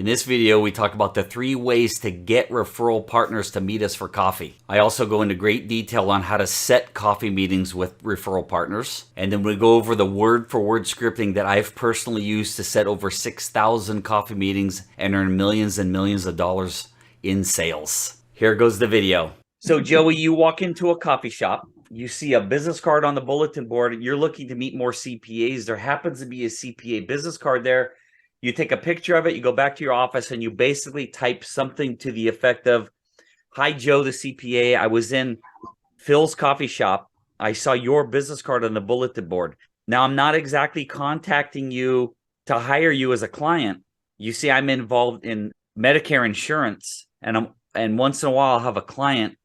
In this video, we talk about the 3 ways to get referral partners to meet us for coffee. I also go into great detail on how to set coffee meetings with referral partners. And then we go over the word-for-word scripting that I've personally used to set over 6,000 coffee meetings and earn millions and millions of dollars in sales. Here goes the video. So Joey, you walk into a coffee shop, you see a business card on the bulletin board, and you're looking to meet more CPAs. There happens to be a CPA business card there. You take a picture of it, you go back to your office, and you basically type something to the effect of, "Hi, Joe, the CPA. I was in Phil's coffee shop. I saw your business card on the bulletin board. Now, I'm not exactly contacting you to hire you as a client. You see, I'm involved in Medicare insurance, and once in a while I'll have a client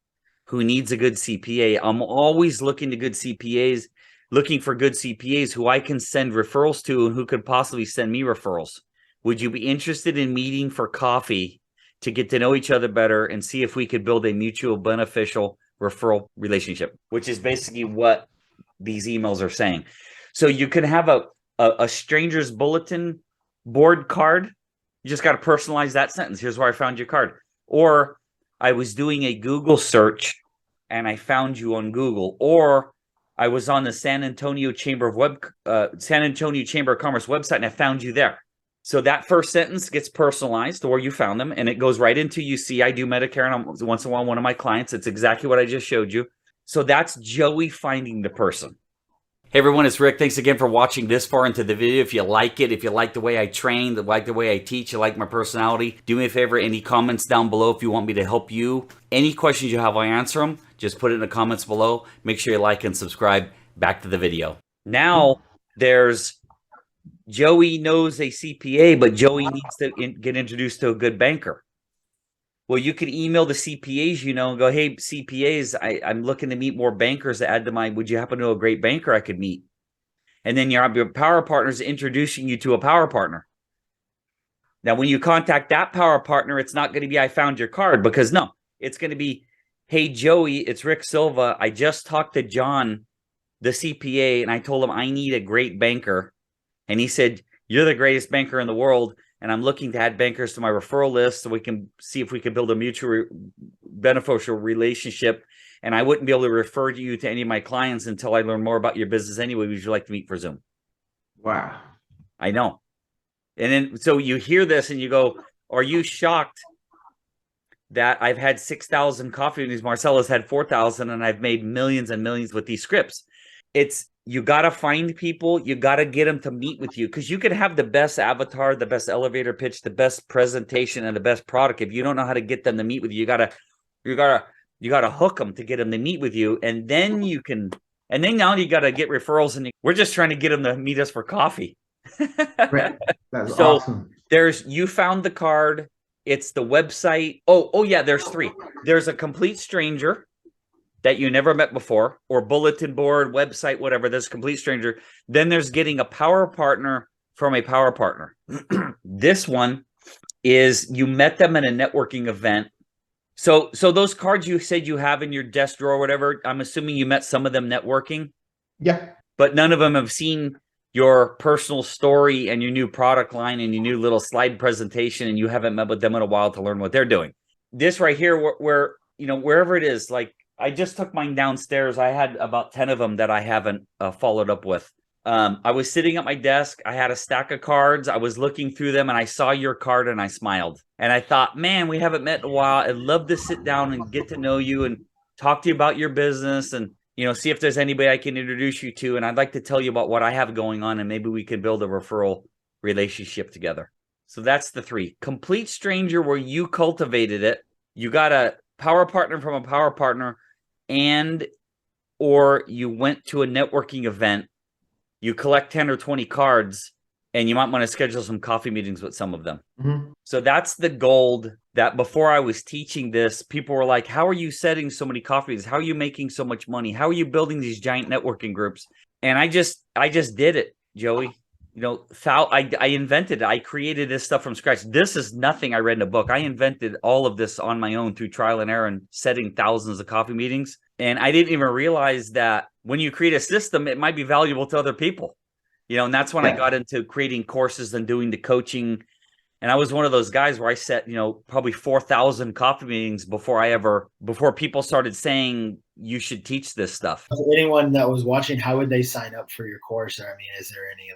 who needs a good CPA. I'm always looking for good CPAs who I can send referrals to and who could possibly send me referrals. Would you be interested in meeting for coffee to get to know each other better and see if we could build a mutual beneficial referral relationship?" Which is basically what these emails are saying. So you can have a stranger's bulletin board card. You just got to personalize that sentence. "Here's where I found your card." Or, "I was doing a Google search and I found you on Google." Or, "I was on the San Antonio Chamber of Commerce website and I found you there." So that first sentence gets personalized to where you found them, and it goes right into, "You see, I do Medicare, and I'm once in a while one of my clients." It's exactly what I just showed you. So that's Joey finding the person. Hey everyone, it's Rick. Thanks again for watching this far into the video. If you like it, if you like the way I train, like the way I teach, you like my personality, do me a favor, any comments down below if you want me to help you. Any questions you have, I answer them. Just put it in the comments below. Make sure you like and subscribe. Back to the video. Now there's Joey knows a CPA, but Joey needs to get introduced to a good banker. Well, you can email the CPAs, and go, "Hey, CPAs, I'm looking to meet more bankers to add to would you happen to know a great banker I could meet?" And then your power partner is introducing you to a power partner. Now, when you contact that power partner, it's not going to be, "I found your card," because no, it's going to be, "Hey, Joey, it's Rick Silva. I just talked to John, the CPA, and I told him I need a great banker. And he said, you're the greatest banker in the world, and I'm looking to add bankers to my referral list so we can see if we can build a mutually beneficial relationship. And I wouldn't be able to refer you to any of my clients until I learn more about your business anyway. Would you like to meet for Zoom?" Wow. I know. And then, so you hear this and you go, "Are you shocked that I've had 6,000 coffee meetings? Marcella's had 4,000, and I've made millions and millions with these scripts." You got to find people. You got to get them to meet with you, because you could have the best avatar, the best elevator pitch, the best presentation, and the best product. If you don't know how to get them to meet with you, you gotta hook them to get them to meet with you. And then now you got to get referrals, and we're just trying to get them to meet us for coffee. Right. That's So awesome. you found the card. It's the website. Oh yeah, there's 3. There's a complete stranger that you never met before, or bulletin board, website, whatever. There's a complete stranger. Then there's getting a power partner from a power partner. This one is you met them at a networking event. So those cards you said you have in your desk drawer or whatever, I'm assuming you met some of them networking. Yeah. But none of them have seen your personal story and your new product line and your new little slide presentation, and you haven't met with them in a while to learn what they're doing. This right here, where wherever it is, like, I just took mine downstairs. I had about 10 of them that I haven't followed up with. I was sitting at my desk. I had a stack of cards. I was looking through them, and I saw your card, and I smiled. And I thought, man, we haven't met in a while. I'd love to sit down and get to know you and talk to you about your business and, see if there's anybody I can introduce you to. And I'd like to tell you about what I have going on, and maybe we could build a referral relationship together. So that's the 3. Complete stranger, where you cultivated it. You got a power partner from a power partner, or you went to a networking event, you collect 10 or 20 cards, and you might want to schedule some coffee meetings with some of them. Mm-hmm. So that's the gold that before I was teaching this, people were like, "How are you setting so many coffee meetings? How are you making so much money? How are you building these giant networking groups?" And I just did it, Joey. I invented it. I created this stuff from scratch. This is nothing I read in a book. I invented all of this on my own through trial and error and setting thousands of coffee meetings. And I didn't even realize that when you create a system, it might be valuable to other people. And that's when I got into creating courses and doing the coaching And I was one of those guys where I set, probably 4,000 coffee meetings before people started saying you should teach this stuff. For anyone that was watching, how would they sign up for your course? Or, I mean, is there any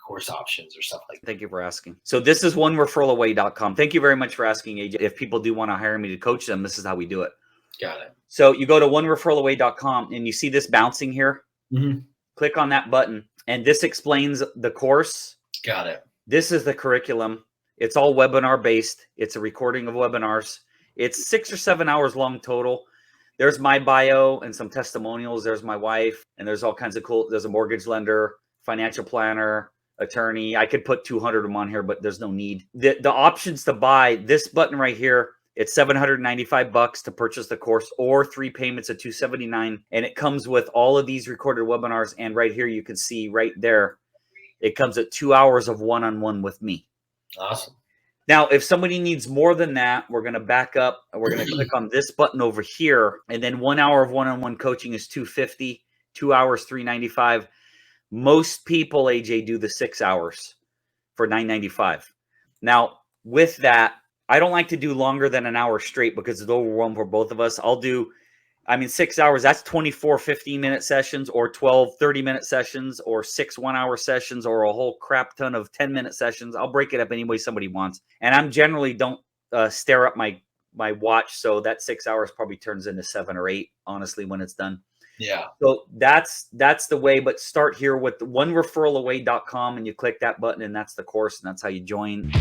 course options or stuff like that? Thank you for asking. So this is onereferralaway.com. Thank you very much for asking, AJ. If people do want to hire me to coach them, this is how we do it. Got it. So you go to onereferralaway.com and you see this bouncing here. Mm-hmm. Click on that button and this explains the course. Got it. This is the curriculum. It's all webinar based. It's a recording of webinars. It's 6 or 7 hours long total. There's my bio and some testimonials. There's my wife, and there's all kinds of cool. There's a mortgage lender, financial planner, attorney. I could put 200 of them on here, but there's no need. The options to buy, this button right here, it's $795 to purchase the course, or 3 payments of $279. And it comes with all of these recorded webinars. And right here, you can see right there, it comes at 2 hours of one-on-one with me. Awesome. Now, if somebody needs more than that, we're going to back up and we're going to click on this button over here. And then 1 hour of one-on-one coaching is $250, 2 hours, $395. Most people, AJ, do the 6 hours for $995. Now, with that, I don't like to do longer than an hour straight because it's overwhelming for both of us. 6 hours, that's 24 15-minute sessions, or 12 30-minute sessions, or 6 1-hour sessions, or a whole crap ton of 10-minute sessions. I'll break it up any way somebody wants. And I'm generally don't stare at my watch. So that 6 hours probably turns into 7 or 8, honestly, when it's done. Yeah. So that's the way, but start here with onereferralaway.com and you click that button and that's the course and that's how you join.